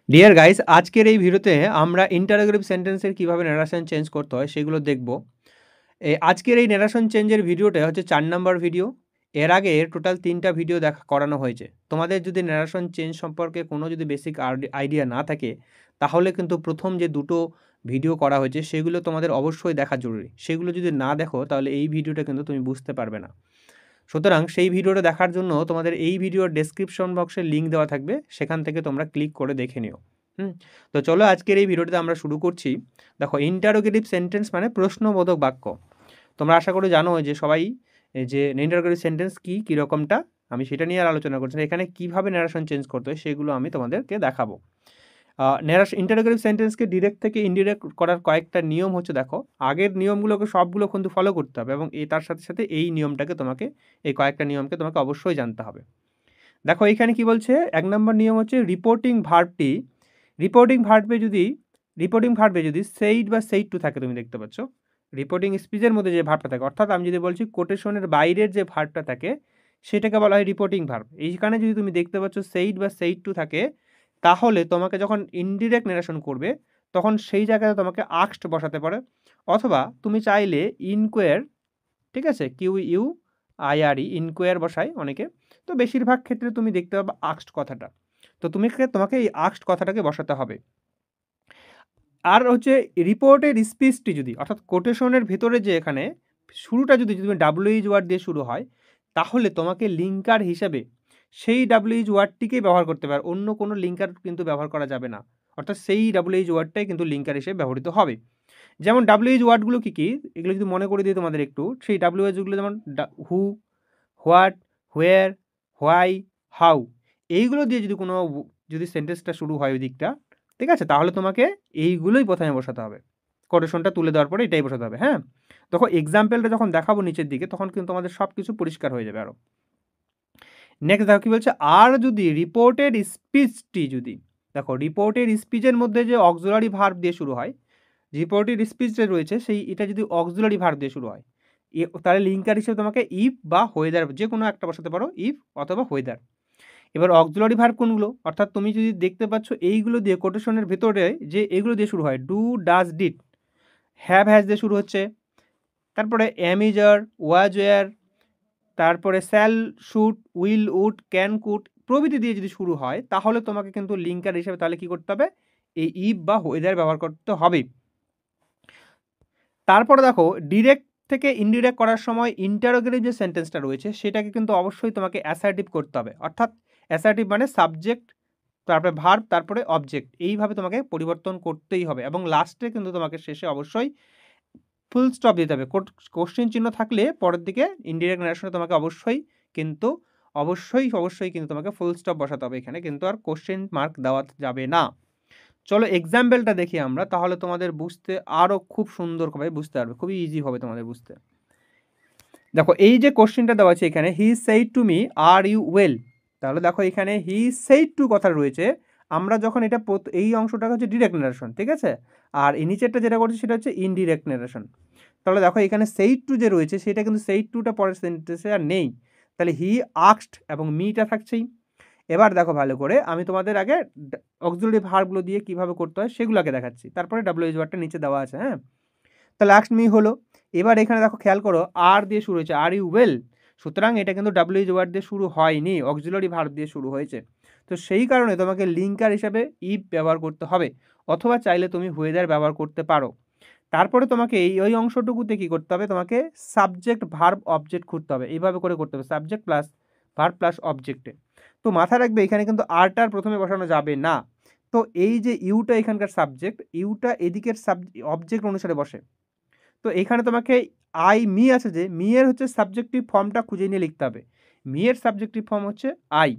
Deer guys, আজকের এই ভিডিওতে আমরা ইন্টারোগেটিভ সেন্টেন্সের কিভাবে ন্যারেশন চেঞ্জ করতে হয় সেগুলো দেখব। আজকের এই ন্যারেশন চেঞ্জের ভিডিওটা হচ্ছে ৪ নাম্বার ভিডিও। এর আগে টোটাল ৩টা ভিডিও করানো হয়েছে। তোমাদের যদি ন্যারেশন চেঞ্জ সম্পর্কে কোনো যদি বেসিক আইডিয়া না থাকে, তাহলে কিন্তু প্রথম যে ২টো ভিডিও করা হয়েছে সেগুলো তোমাদের অবশ্যই দেখা জরুরি। সেগুলো যদি না দেখো তাহলে এই ভিডিওটা কিন্তু তুমি বুঝতে পারবে না। সুতরাং সেই ভিডিওটা দেখার জন্য তোমাদের এই ভিডিওর ডেসক্রিপশন বক্সে লিঙ্ক দেওয়া থাকবে, সেখান থেকে তোমরা ক্লিক করে দেখে নিও। তো চলো আজকের এই ভিডিওটিতে আমরা শুরু করছি। দেখো, ইন্টারোগেটিভ সেন্টেন্স মানে প্রশ্নবোধক বাক্য। তোমরা আশা করি জানো যে সবাই যে ইন্টারোগেটিভ সেন্টেন্স কী কীরকমটা, আমি সেটা নিয়ে আর আলোচনা করছি না। এখানে কীভাবে ন্যারেশন চেঞ্জ করতে হয় সেগুলো আমি তোমাদেরকে দেখাবো। ইন্টারোগেটিভ সেন্টেন্সকে ডিরেক্ট থেকে ইনডিরেক্ট করার কয়েকটা নিয়ম হচ্ছে, দেখো আগের নিয়মগুলোকে সবগুলো কিন্তু ফলো করতে হবে এবং তার সাথে সাথে এই নিয়মটাকে তোমাকে, এই কয়েকটা নিয়মকে তোমাকে অবশ্যই জানতে হবে। দেখো এইখানে কি বলছে, ১ নম্বর নিয়ম হচ্ছে রিপোর্টিং ভার্বটি, রিপোর্টিং ভার্বে যদি সেইড বা সেইড টু থাকে, তুমি দেখতে পাচ্ছ রিপোর্টিং স্পিচের মধ্যে যে ভার্বটা থাকে, অর্থাৎ আমি যদি বলছি কোটেশনের বাইরের যে ভার্বটা থাকে সেটাকে বলা হয় রিপোর্টিং ভার্ব। এইখানে যদি তুমি দেখতে পাচ্ছ সেইড বা সেইড টু থাকে, তাহলে তোমাকে যখন ইনডিরেক্ট ন্যারেশন করবে তখন সেই জায়গায় তোমাকে আক্সড বসাতে পারে, অথবা তুমি চাইলে ইনকোয়ার, ঠিক আছে, QUIRE ইনকোয়ার বসায় অনেকে, তো বেশিরভাগ ক্ষেত্রে তুমি দেখতে পাবে আক্সড কথাটা। তো তোমাকে এই আক্সড কথাটাকে বসাতে হবে। আর হচ্ছে রিপোর্টের স্পিচটি যদি, অর্থাৎ কোটেশনের ভেতরে যে এখানে শুরুটা যদি তুমি WH ওয়ার্ড দিয়ে শুরু হয়, তাহলে তোমাকে লিঙ্কার হিসেবে সেই WH ওয়ার্ডটিকেই ব্যবহার করতে পারে, অন্য কোনো লিঙ্কার কিন্তু ব্যবহার করা যাবে না। অর্থাৎ সেই WH ওয়ার্ডটাই কিন্তু লিঙ্কার হিসেবে ব্যবহৃত হবে। যেমন WH ওয়ার্ডগুলো কী কী, এগুলো যদি মনে করে দিই তোমাদের একটু, সেই WHগুলো যেমন হু, হোয়াট, হোয়ার, হোয়াই, হাউ, এইগুলো দিয়ে যদি কোনো যদি সেন্টেন্সটা শুরু হয় ওই দিকটা, ঠিক আছে, তাহলে তোমাকে এইগুলোই প্রথমে বসাতে হবে। কোটেশনটা তুলে দেওয়ার পরে এটাই বসাতে হবে। হ্যাঁ, তখন এক্সাম্পলটা যখন দেখাবো নিচের দিকে, তখন কিন্তু আমাদের সব কিছু পরিষ্কার হয়ে যাবে আরও। নেক্সট দেখো কী বলছে, আর যদি রিপোর্টেড স্পিচটি যদি, দেখো রিপোর্টেড স্পিচের মধ্যে যে অক্সিলারি ভার্ব দিয়ে শুরু হয়, রিপোর্টেড স্পিচ যে রয়েছে সেই এটা যদি অক্সিলারি ভার্ব দিয়ে শুরু হয়, তাহলে লিঙ্কার হিসেবে তোমাকে ইফ বা হোয়েদার যে কোনো একটা বসাতে পারো, ইফ অথবা হোয়েদার। এবার অক্সিলারি ভার্ব কোনগুলো, অর্থাৎ তুমি যদি দেখতে পাচ্ছ এইগুলো দিয়ে কোটেশনের ভেতরে যে এগুলো দিয়ে শুরু হয়, do, does, did, have, has দিয়ে শুরু হচ্ছে, তারপরে am, is, are, was, were, তারপরে shall, should, will, would, can, could প্রভৃতি দিয়ে যদি শুরু হয়, তাহলে তোমাকে কিন্তু লিঙ্কার হিসেবে তাহলে কি করতে হবে, এই ইফ বা হোয়েদার ব্যবহার করতে হবে। তারপরে দেখো, ডিরেক্ট থেকে ইনডিরেক্ট করার সময় ইন্টারোগেটিভ যে সেন্টেন্সটা রয়েছে সেটাকে কিন্তু অবশ্যই তোমাকে অ্যাসার্টিভ করতে হবে, অর্থাৎ অ্যাসার্টিভ মানে সাবজেক্ট, তারপরে ভার্ব, তারপরে অবজেক্ট, এইভাবে তোমাকে পরিবর্তন করতেই হবে এবং লাস্টে কিন্তু তোমাকে শেষে অবশ্যই ফুল স্টপ দিতে হবে। কোশ্চেন চিহ্ন থাকলে পরের দিকে ইনডিরেক্ট ন্যারেশনে তোমাকে অবশ্যই কিন্তু তোমাকে ফুল স্টপ বসাতে হবে, এখানে কিন্তু আর কোশ্চেন মার্ক দেওয়া যাবে না। চলো এক্সাম্পলটা দেখি আমরা, তাহলে তোমাদের বুঝতে আরও খুব সুন্দরভাবে বুঝতে পারবে, খুবই ইজি হবে তোমাদের বুঝতে। দেখো এই যে কোশ্চেনটা দেওয়া আছে এখানে, he said to me are you well, তাহলে দেখো এখানে হি সেইড টু কথা রয়েছে, আমরা যখন এটা এই অংশটা হচ্ছে ডিরেক্ট ন্যারেশন, ঠিক আছে, আর এই নিচেরটা যেটা করছে সেটা হচ্ছে ইনডিরেক্ট ন্যারেশন। তাহলে দেখো এখানে সেইড টু যে রয়েছে সেটা কিন্তু সেইড টুটা পরের সেন্টেন্সে আর নেই, তাহলে হি আক্সড এবং মিটা থাকছেই। এবার দেখো ভালো করে, আমি তোমাদের আগে অক্সিলারি ভার্বগুলো দিয়ে কিভাবে করতে হয় সেগুলো আগে দেখাচ্ছি, তারপরে WH ওয়ার্ডটা নিচে দেওয়া আছে। হ্যাঁ, তাহলে আক্সড মি হলো। এবার এখানে দেখো খেয়াল করো, আর দিয়ে শুরু হয়েছে, আর ইউ ওয়েল, সুতরাং এটা কিন্তু WH ওয়ার্ড দিয়ে শুরু হয়নি, অক্সিলারি ভার্ব দিয়ে শুরু হয়েছে। তো সেই কারণে তোমাকে লিঙ্কার হিসাবে ইফ ব্যবহার করতে হবে, অথবা চাইলে তুমি হোয়েদার ব্যবহার করতে পারো। তারপরে তোমাকে ওই অংশটুকুতে কী করতে হবে, তোমাকে সাবজেক্ট ভার্ব অবজেক্ট খুঁজতে হবে, এইভাবে করে করতে হবে, সাবজেক্ট প্লাস ভার্ব প্লাস অবজেক্টে। তো মাথায় রাখবে এখানে কিন্তু আরটার প্রথমে বসানো যাবে না। তো এই যে ইউটা এখানকার সাবজেক্ট, ইউটা এদিকের অবজেক্ট অনুসারে বসে। তো এখানে তোমাকে মি আছে, যে মি এর হচ্ছে সাবজেক্টিভ ফর্মটা খুঁজে নিয়ে লিখতে হবে, মি এর সাবজেক্টিভ ফর্ম হচ্ছে আই।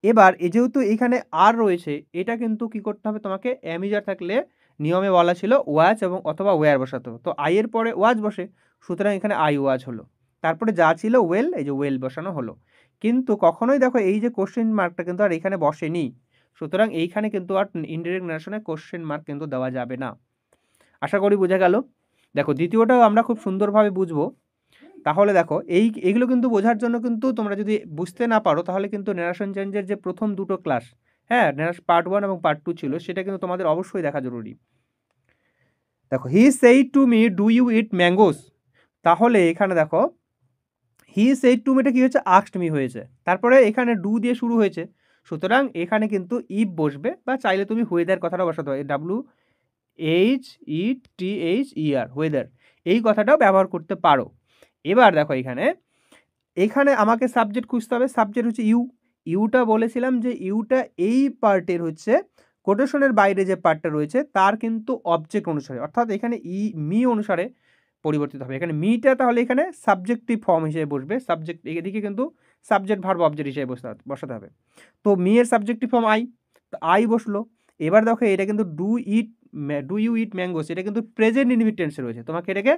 এবার যেহেতু এখানে আর রয়েছে, এটা কিন্তু কি করতে হবে, তোমাকে অ্যামিজার থাকলে নিয়মে বলা ছিল ওয়াজ এবং অথবা ওয়্যার বসাতে হবে, তো আই এর পরে ওয়াজ বসে, সুতরাং এখানে আই ওয়াজ হলো, তারপরে যা ছিল ওয়েল, এই যে ওয়েল বসানো হলো। কিন্তু কখনোই দেখো এই যে কোশ্চেন মার্কটা কিন্তু আর এখানে বসেনি, সুতরাং এইখানে কিন্তু আর ইনডিরেক্ট ন্যারেশনে কোশ্চেন মার্ক কিন্তু দেওয়া যাবে না। আশা করি বোঝা গেল। দেখো দ্বিতীয়টাও আমরা খুব সুন্দরভাবে বুঝবো। তাহলে দেখো এইগুলো কিন্তু বোঝার জন্য কিন্তু তোমরা যদি বুঝতে না পারো, তাহলে কিন্তু ন্যারেশন চেঞ্জের যে প্রথম দুটো ক্লাস হ্যাঁ, পার্ট 1 এবং পার্ট 2 ছিল, সেটা কিন্তু তোমাদের অবশ্যই দেখা জরুরি। দেখো he said to me do you eat mangoes, তাহলে এখানে দেখো হি সেইড টু মিটা কি হয়েছে, আস্কড মি হয়েছে, তারপরে এখানে ডু দিয়ে শুরু হয়েছে, সুতরাং এখানে কিন্তু ইফ বসবে, বা চাইলে তুমি ওয়েদার কথাটা বসাতে হয়, WHETHER ওয়েদার, এই কথাটাও ব্যবহার করতে পারো। এবার দেখো এখানে এখানে আমাকে সাবজেক্ট খুঁজতে হবে, সাবজেক্ট হচ্ছে ইউ, ইউটা বলেছিলাম যে ইউটা এই পার্টের হচ্ছে কোটেশনের বাইরে যে পার্টটা রয়েছে তার কিন্তু অবজেক্ট অনুসারে, অর্থাৎ এখানে মি অনুসারে পরিবর্তিত হবে। এখানে মিটা তাহলে এখানে সাবজেক্টিভ ফর্ম হিসেবে বসবে, সাবজেক্ট এদিকে কিন্তু সাবজেক্ট ভার্ব অবজেক্ট হিসেবে বসাতে হবে। তো মি এর সাবজেক্টিভ ফর্ম আই, তো আই বসলো। এবার দেখো এটা কিন্তু ডু ইউ ইট ম্যাঙ্গোস, এটা কিন্তু প্রেজেন্ট ইনডিফিনিট টেন্সে রয়েছে, তোমাকে এটাকে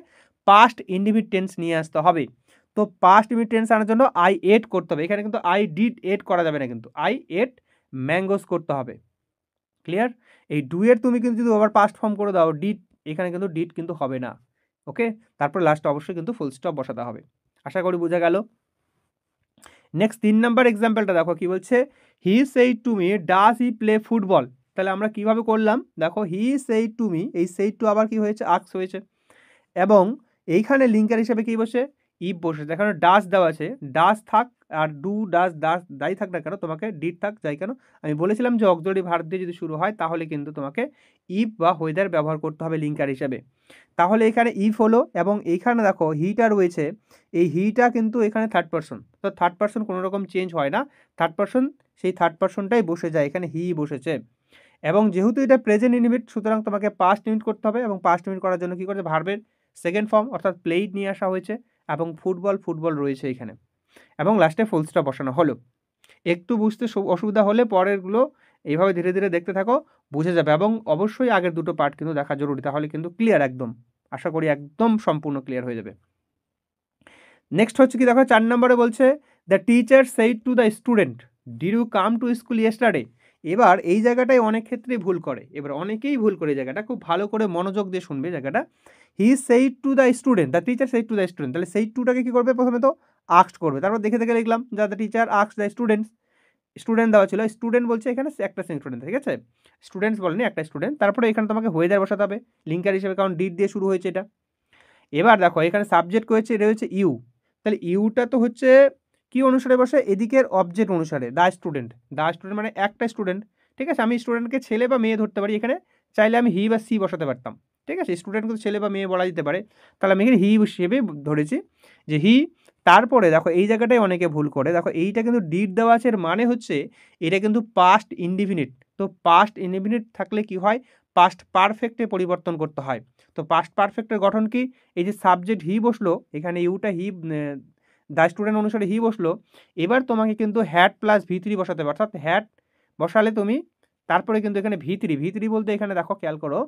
পাস্ট ইনডিফিনিট টেন্স নিয়ে আসতে হবে। তো পাস্ট ইনডিফিনিট টেন্স আনার জন্য আই এট করতে হবে, এখানে কিন্তু আই ডিড এট করা যাবে না, কিন্তু আই এট ম্যাঙ্গোস করতে হবে। ক্লিয়ার? এই ডু এর তুমি কিন্তু যদি আবার পাস্ট ফর্ম করে দাও ডিড, এখানে কিন্তু ডিড কিন্তু হবে না। ওকে, তারপর লাস্টে অবশ্যই কিন্তু ফুল স্টপ বসাতে হবে। আশা করি বোঝা গেল। নেক্সট 3 নাম্বার এক্সাম্পলটা দেখো কি বলছে, হি said to me does he play football. তাহলে আমরা কিভাবে করলাম, দেখো হি সেইড টু মি, এই সেইড টু আবার কি হয়েছে, আক্স হয়েছে, এবং এইখানে লিঙ্কার হিসেবে কি বসে, ইফ বসেছে। এখানে ডাস দেওয়া আছে, ডাস থাক আর ডু ডাস ডাস যাই থাক না কেন, তোমাকে ডিড থাক যাই কেন, আমি বলেছিলাম যে অক্সিলারি ভার্ব দিয়ে যদি শুরু হয় তাহলে কিন্তু তোমাকে ইফ বা ওয়েদার ব্যবহার করতে হবে লিঙ্কার হিসেবে। তাহলে এখানে ইফ হলো, এবং এইখানে দেখো হিটা রয়েছে, এই হিটা কিন্তু এখানে থার্ড পারসন, তো থার্ড পারসন কোনো রকম চেঞ্জ হয় না, থার্ড পারসন সেই থার্ড পারসনটাই বসে যায়, এখানে হি বসেছে। এবং যেহেতু এটা প্রেজেন্ট ইনডিফিনিট, সুতরাং তোমাকে পাস্ট ইউনিট করতে হবে, এবং পাস্ট ইউনিট করার জন্য কী করেছে, ভার্বের সেকেন্ড ফর্ম অর্থাৎ প্লেইড নিয়ে আসা হয়েছে, এবং ফুটবল রয়েছে এখানে, এবং লাস্টে ফুল স্টপ বসানো হলো। একটু বুঝতে অসুবিধা হলে পরেরগুলো এইভাবে ধীরে ধীরে দেখতে থাকো, বুঝে যাবে, এবং অবশ্যই আগের দুটো পার্ট কিন্তু দেখা জরুরি, তাহলে কিন্তু ক্লিয়ার একদম, আশা করি একদম সম্পূর্ণ ক্লিয়ার হয়ে যাবে। নেক্সট হচ্ছে কি দেখো 4 নম্বরে বলছে, the teacher said to the student did you come to school yesterday. এবার এই জায়গাটায় অনেক ক্ষেত্রেই ভুল করে, এবার অনেকেই ভুল করে, জায়গাটা খুব ভালো করে মনোযোগ দিয়ে শুনবে জায়গাটা। হি said to the student, the teacher said to the student, তাহলে সেইড টুটাকে কি করবে, প্রথমে তো আস্কড করবে, তারপর দেখে দেখে লিখলাম যা the teacher asked the students, student দেওয়া ছিল, স্টুডেন্ট বলছে এখানে একটা স্টুডেন্ট, ঠিক আছে, স্টুডেন্টস বলেনি, একটা স্টুডেন্ট, তারপরে এখানে তোমাকে ওয়েদার বসাতে হবে লিঙ্কার হিসেবে, কারণ ডিড দিয়ে শুরু হয়েছে এটা। এবার দেখো এখানে সাবজেক্ট রয়েছে, এটা হচ্ছে ইউ, তাহলে ইউটা তো হচ্ছে কি অনুসারে বসে, এদিকের অবজেক্ট অনুসারে, দ্য স্টুডেন্ট মানে একটা স্টুডেন্ট, ঠিক আছে, আমি স্টুডেন্টকে ছেলে বা মেয়ে ধরতে পারি, এখানে চাইলে আমি হি বা সি বসাতে পারতাম, ঠিক আছে, স্টুডেন্ট কিন্তু ছেলে বা মেয়ে বলা যেতে পারে, তাহলে আমি এখানে হি হিসেবে ধরেছি যে হি। তারপরে দেখো এই জায়গাটায় অনেকে ভুল করে, দেখো এইটা কিন্তু ডিড দেওয়া আছে, এর মানে হচ্ছে এটা কিন্তু পাস্ট ইনডিফিনিট, তো পাস্ট ইনডিফিনিট থাকলে কি হয়, পাস্ট পারফেক্টে পরিবর্তন করতে হয়। তো পাস্ট পারফেক্টের গঠন কি, এই যে সাবজেক্ট হি বসলো, এখানে ইউটা হি দ্য স্টুডেন্ট অনুসারে হি বসলো, এবার তোমাকে কিন্তু হ্যাড প্লাস ভি3 বসাতে হবে, অর্থাৎ হ্যাড বসালে তুমি তারপরে কিন্তু এখানে ভি3 বলতে এখানে দেখো খেয়াল করো,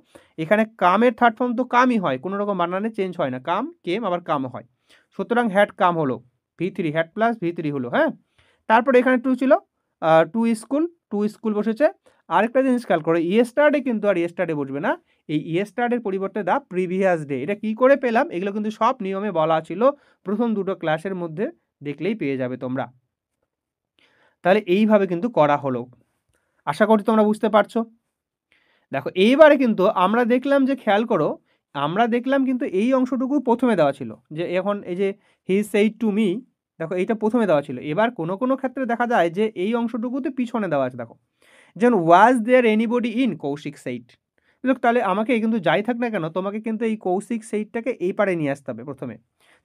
এখানে কামের থার্ড ফর্ম তো কামই হয়, কোনো রকম বানানে চেঞ্জ হয় না, কাম কেম আবার কাম হয়, সুতরাং হ্যাড কাম হলো, ভি3 হ্যাড প্লাস ভি3 হলো, হ্যাঁ। তারপরে এখানে টু ছিল, টু স্কুল বসেছে। আরেকটা জিনিস খেয়াল করো, ইয়েস্টারডে কিন্তু আর ইয়েস্টারডে বসবে না, এই ইয়েস্টারডের পরিবর্তে দ্য প্রিভিয়াস ডে। এটা কি করে পেলাম, এগুলো কিন্তু সব নিয়মে বলা ছিল, প্রথম দুটো ক্লাসের মধ্যে দেখলেই পেয়ে যাবে তোমরা। তাহলে এইভাবে কিন্তু করা হলো, আশা করি তোমরা বুঝতে পারছো। দেখো এইবারে কিন্তু আমরা দেখলাম যে, খেয়াল করো, আমরা দেখলাম কিন্তু এই অংশটুকু প্রথমে দেওয়া ছিল, যে এখন এই যে হি সেইড টু মি, দেখো এইটা প্রথমে দেওয়া ছিল, এবার কোনো কোনো ক্ষেত্রে দেখা যায় যে এই অংশটুকুতে পিছনে দেওয়া আছে, দেখো যেমন was there anybody in Kaushik said. তাহলে আমাকে কিন্তু যাই থাক না কেন, তোমাকে কিন্তু এই কৌশিক সেইডটাকে এই পারে নিয়ে আসতে হবে প্রথমে,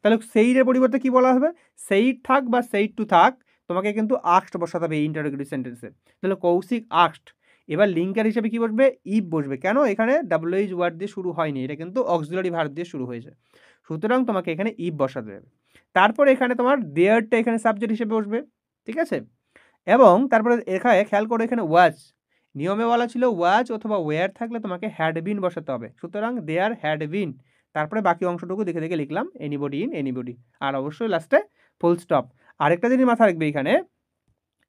তাহলে সেইডের পরিবর্তে কি বলা হবে, সেইড থাক বা সেইড টু থাক, তোমাকে কিন্তু আক্সড বসাতে হবে এই ইন্টারোগেটিভ সেন্টেন্সে, তাহলে কৌশিক আক্সড। এবার লিঙ্কার হিসেবে কি বসবে, ইফ বসবে, কেন, এখানে WH ওয়ার্ড দিয়ে শুরু হয়নি, এটা কিন্তু অক্সিলারি ভার্ব দিয়ে শুরু হয়েছে, সুতরাং তোমাকে এখানে ইফ বসাতে হবে। তারপর এখানে তোমার দেয়ারটা এখানে সাবজেক্ট হিসেবে বসবে, ঠিক আছে, এবং তারপরে এখানে খেয়াল করে, এখানে ওয়াজ নিয়মে বলা ছিল ওয়াজ অথবা ওয়্যার থাকলে তোমাকে হ্যাড বিন বসাতে হবে, সুতরাং দেয়ার হ্যাড বিন, তারপরে বাকি অংশটুকু দেখে দেখে লিখলাম এনিবডি ইন এনিবডি, আর অবশ্যই লাস্টে ফুল স্টপ। আরেকটা জিনিস মাথা রাখবে,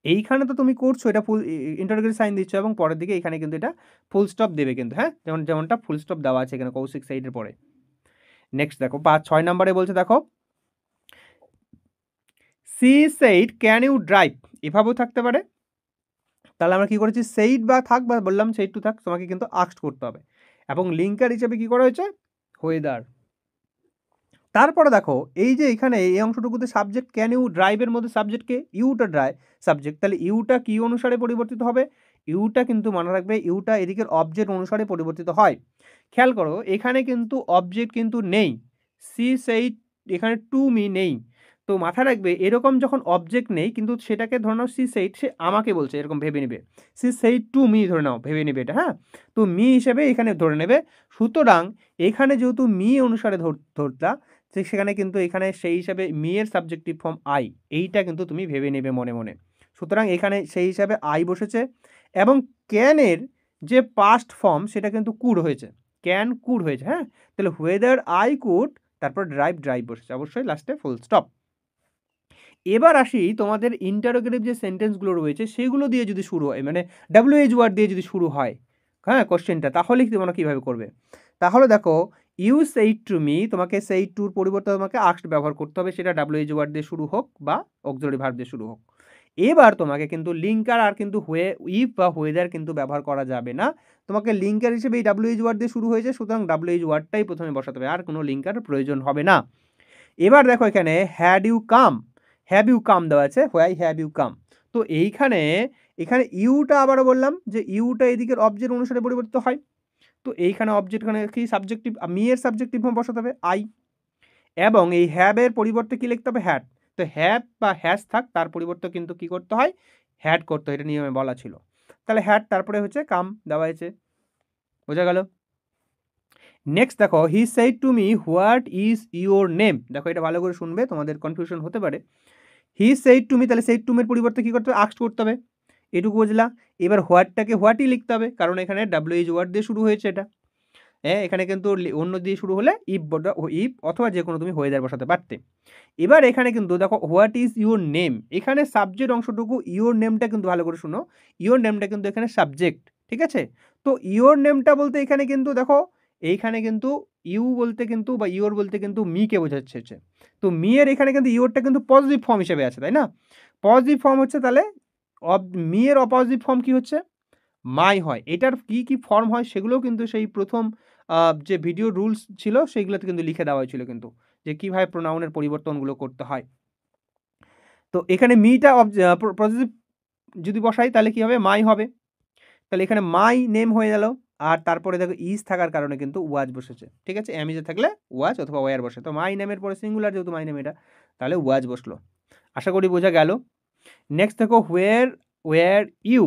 এইখানে তো তুমি করছো এটা ফুল ইন্টারোগেটিভ সাইন দিচ্ছ, এবং পরের দিকে এখানে কিন্তু এটা ফুল স্টপ দেবে কিন্তু, হ্যাঁ, যেমনটা ফুল স্টপ দেওয়া আছে এখানে কৌশিক সাইডের পরে। নেক্সট দেখো 6 নম্বরে বলছে, দেখো she said can you drive, এভাবেও থাকতে পারে, তাহলে আমরা কি করেছি, সেইড বা থাক বা বললাম সেইড টু থাক, তোমাকে কিন্তু আস্কড করতে হবে। এবং লিঙ্কার হিসেবে কি করা হয়েছে, ওয়েদার। তারপরে দেখো এই যে এখানে এই অংশটুকুতে সাবজেক্ট ক্যান ইউ ড্রাইভের মধ্যে সাবজেক্টকে ইউটা ড্রাইভ সাবজেক্ট, তাহলে ইউটা কি অনুসারে পরিবর্তিত হবে, ইউটা কিন্তু মনে রাখবে ইউটা এদিকের অবজেক্ট অনুসারে পরিবর্তিত হয়। খেয়াল করো এখানে কিন্তু অবজেক্ট কিন্তু নেই, সি সেইড এখানে টু মি নেই। তো মাথায় রাখবে এরকম যখন অবজেক্ট নেই কিন্তু সেটাকে ধরে নাও সি সেইড, সে আমাকে বলছে এরকম ভেবে নেবে, সি সেইড টু মি ধরে নাও, ভেবে নেবে এটা, হ্যাঁ। তো মি হিসেবে এখানে ধরে নেবে। সুতরাং এখানে যেহেতু মি অনুসারে ধরতা, সেখানে কিন্তু এখানে সেই হিসাবে মি এর সাবজেক্টিভ ফর্ম আই, এইটা কিন্তু তুমি ভেবে নেবে মনে মনে। সুতরাং এখানে সেই হিসাবে আই বসেছে। এবং ক্যানের যে পাস্ট ফর্ম সেটা কিন্তু কুড হয়েছে, ক্যান কুড হয়েছে, হ্যাঁ। তাহলে হোয়েদার আই কুড, তারপর ড্রাইভ বসেছে অবশ্যই লাস্টে ফুল স্টপ। এবার আসি তোমাদের ইন্টারোগেটিভ যে সেন্টেন্সগুলো রয়েছে সেগুলো দিয়ে যদি শুরু হয়, মানে ডাব্লিউএইচ ওয়ার্ড দিয়ে যদি শুরু হয়, হ্যাঁ, কোশ্চেনটা, তাহলে তোমরা কীভাবে করবে। তাহলে দেখো ইউ সেইড টু মি, তোমাকে সেইড টুর পরিবর্তে তোমাকে আস্কড ব্যবহার করতে হবে, সেটা ডাব্লিউএইচ ওয়ার্ড দিয়ে শুরু হোক বা অক্সিলারি ভার্ব দিয়ে শুরু হোক। এবার তোমাকে কিন্তু লিঙ্কার আর কিন্তু ইফ বা ওয়েদার কিন্তু ব্যবহার করা যাবে না, তোমাকে লিঙ্কার হিসেবে এই ডাব্লিউএইচ ওয়ার্ড দিয়ে শুরু হয়েছে, সুতরাং ডাব্লিউএইচ ওয়ার্ডটাই প্রথমে বসাতে হবে, আর কোনো লিঙ্কার প্রয়োজন হবে না। এবার দেখো এখানে had you come, have you come দেওয়া আছে, হোয়াই হ্যাভ ইউ কাম। তো এইখানে এখানে ইউটা আবারও বললাম যে ইউটা এদিকের অবজেক্ট অনুসারে পরিবর্তিত হয়। তো এইখানে অবজেক্ট এখানে কি সাবজেক্টিভ, মি এর সাবজেক্টিভ ফর্ম বসাতে হবে আই, এবং এই হ্যাবের পরিবর্তে কি লিখতে হবে, হ্যাড। তো হ্যাভ বা হ্যাজ থাক, তার পরিবর্তে কিন্তু কি করতে হয়, হ্যাড করতে হয়, এটা নিয়মে বলা ছিল। তাহলে হ্যাড তারপরে হচ্ছে কাম দেওয়া হয়েছে, বোঝা গেল। নেক্সট দেখো he said to me what is your name, দেখো এটা ভালো করে শুনবে, তোমাদের কনফিউশন হতে পারে। হি সেইড টু মি, তাহলে সেইড টু মির পরিবর্তে কী করতে হবে, আস্কড করতে হবে, এটুকু বুঝলা। এবার হোয়াটটাকে হোয়াটই লিখতে হবে, কারণ এখানে ডাব্লিউএইচ ওয়ার্ড দিয়ে শুরু হয়েছে এটা, হ্যাঁ। এখানে কিন্তু অন্য দিয়ে শুরু হলে ইফ অথবা যে কোনো তুমি ওয়েদার বসাতে পারতে। এবার এখানে কিন্তু দেখো হোয়াট ইজ ইউর নেম, এখানে সাবজেক্ট অংশটুকু, ইউর নেমটা কিন্তু ভালো করে শুনো, ইউর নেমটা কিন্তু এখানে সাবজেক্ট, ঠিক আছে। তো ইউর নেমটা বলতে এখানে কিন্তু দেখো এইখানে কিন্তু ইউ বলতে কিন্তু বা ইউর বলতে কিন্তু মিকে বোঝাচ্ছে। তো মি এর এখানে কিন্তু ইউরটা কিন্তু পজিটিভ ফর্ম হিসেবে আছে, তাই না। পজিটিভ ফর্ম হচ্ছে, তাহলে মি এর অপজিটিভ ফর্ম কি হচ্ছে, মাই হয়। এটার কি কি ফর্ম হয় সেগুলোও কিন্তু সেই প্রথম যে ভিডিও রুলস ছিল সেইগুলোতে কিন্তু লিখে দেওয়া হয়েছিল কিন্তু, যে কীভাবে প্রোনাউনের পরিবর্তনগুলো করতে হয়। তো এখানে মিটা পজিটিভ যদি বসাই তাহলে কী হবে, মাই হবে। তাহলে এখানে মাই নেম হয়ে গেল, আর তারপরে দেখো ইজ থাকার কারণে কিন্তু ওয়াজ বসেছে, ঠিক আছে। অ্যামিজে থাকলে ওয়াজ অথবা ওয়ার বসে, তো মাই নেমের পরে সিঙ্গুলার যেহেতু মাই নেম এটা, তাহলে ওয়াজ বসলো। আশা করি বোঝা গেল। নেক্সট দেখো ওয়ার ইউ,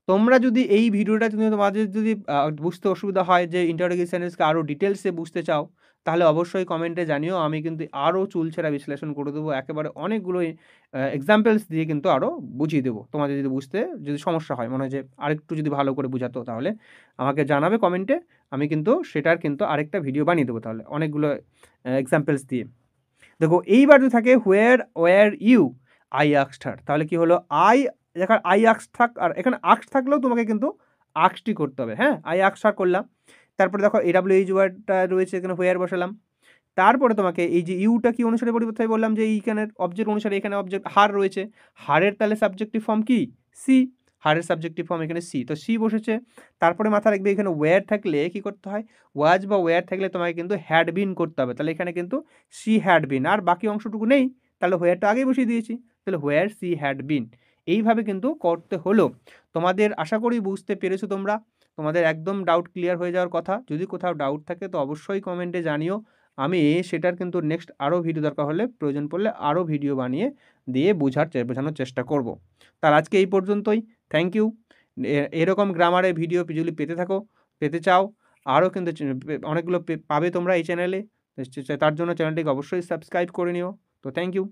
তোমরা যদি এই ভিডিওটা তোমাদের যদি বুঝতে অসুবিধা হয়, যে ইন্টারোগেটিভ সেন্টেন্সকে আরও ডিটেলসে বুঝতে চাও, তাহলে অবশ্যই কমেন্টে জানিও, আমি কিন্তু আরও চুলছেড়া বিশ্লেষণ করে দেবো, একেবারে অনেকগুলো এক্সাম্পলস দিয়ে কিন্তু আরও বুঝিয়ে দেবো। তোমাদের যদি বুঝতে যদি সমস্যা হয়, মনে হয় যে আরেকটু যদি ভালো করে বুঝাতো, তাহলে আমাকে জানাবে কমেন্টে, আমি কিন্তু সেটার কিন্তু আরেকটা ভিডিও বানিয়ে দেবো, তাহলে অনেকগুলো এক্সাম্পলস দিয়ে। দেখো এইবার যদি থাকে ওয়ার ইউ আই আস্কড হার, তাহলে কি হলো, এখানে আই আস্কড থাক, আর এখানে আস্কড থাকলেও তোমাকে কিন্তু আস্কডই করতে হবে, হ্যাঁ। আই আস্কড হার করলাম, তারপরে দেখো এডাব্লিউএইচ ওয়ার্ডটা রয়েছে এখানে, হোয়ার বসালাম। তারপরে তোমাকে এই যে ইউটা কি অনুসারে পরিবর্তন হয় বললাম, যে এইখানের অবজেক্ট অনুসারে এখানে অবজেক্ট হার রয়েছে, হারের তাহলে সাবজেক্টিভ ফর্ম কি, সি, হারের সাবজেক্টিভ ফর্ম এখানে সি, তো সি বসেছে। তারপরে মাথা রাখবে এখানে ওয়্যার থাকলে কি করতে হয়, ওয়াজ বা ওয়্যার থাকলে তোমাকে কিন্তু হ্যাড বিন করতে হবে, তাহলে এখানে কিন্তু সি হ্যাড বিন, আর বাকি অংশটুকু নেই, তাহলে হোয়ারটা আগেই বসিয়ে দিয়েছি, তাহলে হোয়ার সি হ্যাড বিন। এইভাবে কিন্তু করতে হলো। তোমাদের আশা করি বুঝতে পেরেছো তোমরা, তোমাদের একদম ডাউট ক্লিয়ার হয়ে যাওয়ার কথা। যদি কোথাও ডাউট থাকে তো অবশ্যই কমেন্টে জানিও, আমি সেটার কিন্তু নেক্সট আরও ভিডিও দরকার হলে, প্রয়োজন পড়লে আরও ভিডিও বানিয়ে দিয়ে বোঝানোর চেষ্টা করব। তার আজকে এই পর্যন্তই। Thank you. এরকম গ্রামারের ভিডিও যদি পেতে চাও, আরও কিন্তু অনেকগুলো পাবে তোমরা এই চ্যানেলে, তার জন্য চ্যানেলটিকে অবশ্যই সাবস্ক্রাইব করে নিও। তো থ্যাংক ইউ।